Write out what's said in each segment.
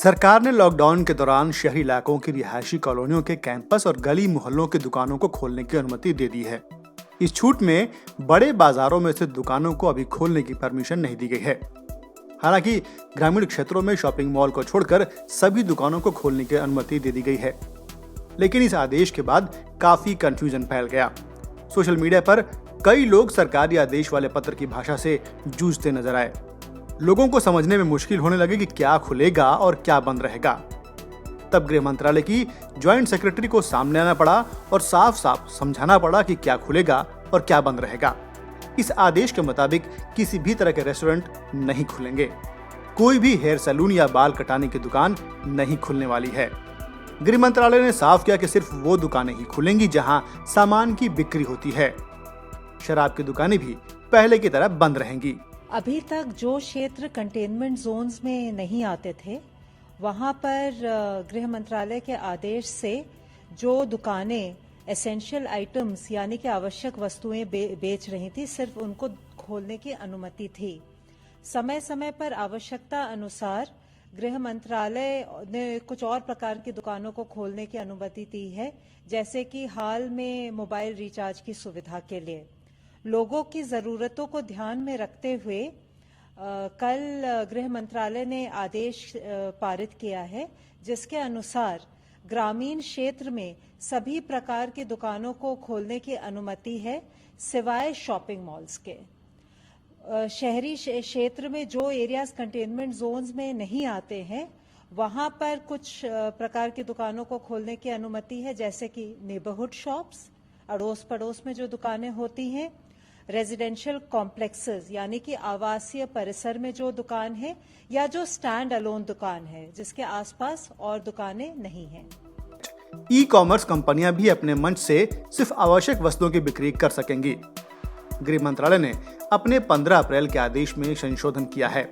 सरकार ने लॉकडाउन के दौरान शहरी इलाकों की रिहायशी कॉलोनियों के कैंपस और गली मोहल्लों की दुकानों को खोलने की अनुमति दे दी है। इस छूट में बड़े बाजारों में स्थित दुकानों को अभी खोलने की परमिशन नहीं दी गई है। हालांकि ग्रामीण क्षेत्रों में शॉपिंग मॉल को छोड़कर सभी दुकानों को खोलने की अनुमति दे दी गई है। लेकिन इस आदेश के बाद काफी कंफ्यूजन फैल गया। सोशल मीडिया पर कई लोग सरकारी आदेश वाले पत्र की भाषा से जूझते नजर आए। लोगों को समझने में मुश्किल होने लगी कि क्या खुलेगा और क्या बंद रहेगा। तब गृह मंत्रालय की ज्वाइंट सेक्रेटरी को सामने आना पड़ा और साफ साफ समझाना पड़ा कि क्या खुलेगा और क्या बंद रहेगा। इस आदेश के मुताबिक किसी भी तरह के रेस्टोरेंट नहीं खुलेंगे। कोई भी हेयर सैलून या बाल कटाने की दुकान नहीं खुलने वाली है। गृह मंत्रालय ने साफ किया कि सिर्फ वो दुकानें ही खुलेंगी जहां सामान की बिक्री होती है। शराब की दुकानें भी पहले की तरह बंद रहेंगी। अभी तक जो क्षेत्र कंटेनमेंट जोन्स में नहीं आते थे, वहां पर गृह मंत्रालय के आदेश से जो दुकानें एसेंशियल आइटम्स यानी कि आवश्यक वस्तुएं बेच रही थी, सिर्फ उनको खोलने की अनुमति थी। समय समय पर आवश्यकता अनुसार गृह मंत्रालय ने कुछ और प्रकार की दुकानों को खोलने की अनुमति दी है, जैसे कि हाल में मोबाइल रिचार्ज की सुविधा के लिए। लोगों की जरूरतों को ध्यान में रखते हुए कल गृह मंत्रालय ने आदेश पारित किया है, जिसके अनुसार ग्रामीण क्षेत्र में सभी प्रकार की दुकानों को खोलने की अनुमति है, सिवाय शॉपिंग मॉल्स के। शहरी क्षेत्र में जो एरियाज कंटेनमेंट जोन्स में नहीं आते हैं, वहां पर कुछ प्रकार की दुकानों को खोलने की अनुमति है, जैसे कि नेबरहुड शॉप्स, अड़ोस पड़ोस में जो दुकानें होती हैं, रेजिडेंशियल कॉम्प्लेक्सेस यानी कि आवासीय परिसर में जो दुकान है, या जो स्टैंड अलोन दुकान है जिसके आसपास और दुकानें नहीं हैं। ई कॉमर्स कंपनियां भी अपने मंच से सिर्फ आवश्यक वस्तुओं की बिक्री कर सकेंगी। गृह मंत्रालय ने अपने 15 अप्रैल के आदेश में संशोधन किया है।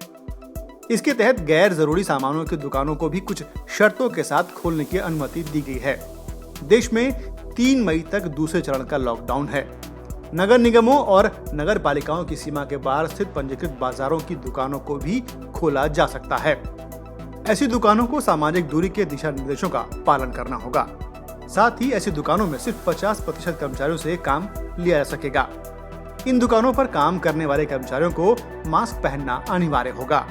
इसके तहत गैर जरूरी सामानों की दुकानों को भी कुछ शर्तों के साथ खोलने की अनुमति दी गई है। देश में 3 मई तक दूसरे चरण का लॉकडाउन है। नगर निगमों और नगर पालिकाओं की सीमा के बाहर स्थित पंजीकृत बाजारों की दुकानों को भी खोला जा सकता है। ऐसी दुकानों को सामाजिक दूरी के दिशा निर्देशों का पालन करना होगा। साथ ही ऐसी दुकानों में सिर्फ 50% कर्मचारियों से काम लिया जा सकेगा। इन दुकानों पर काम करने वाले कर्मचारियों को मास्क पहनना अनिवार्य होगा।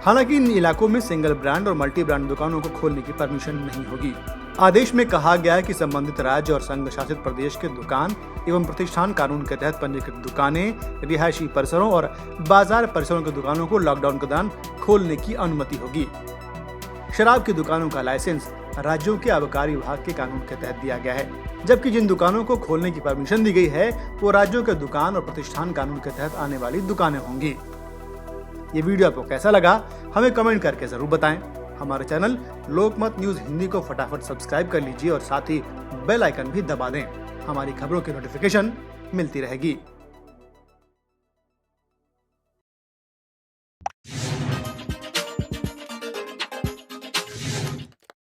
हालांकि इन इलाकों में सिंगल ब्रांड और मल्टी ब्रांड दुकानों को खोलने की परमिशन नहीं होगी। आदेश में कहा गया है कि संबंधित राज्य और संघ शासित प्रदेश के दुकान एवं प्रतिष्ठान कानून के तहत पंजीकृत दुकानें, रिहायशी परिसरों और बाजार परिसरों की दुकानों को लॉकडाउन के दौरान खोलने की अनुमति होगी। शराब की दुकानों का लाइसेंस राज्यों के आबकारी विभाग के कानून के तहत दिया गया है, जबकि जिन दुकानों को खोलने की परमिशन दी गई है वो राज्यों के दुकान और प्रतिष्ठान कानून के तहत आने वाली दुकानें होंगी। ये वीडियो आपको कैसा लगा, हमें कमेंट करके जरूर बताएं। हमारे चैनल लोकमत न्यूज हिंदी को फटाफट सब्सक्राइब कर लीजिए और साथ ही बेल आइकन भी दबा दें। हमारी खबरों की नोटिफिकेशन मिलती रहेगी।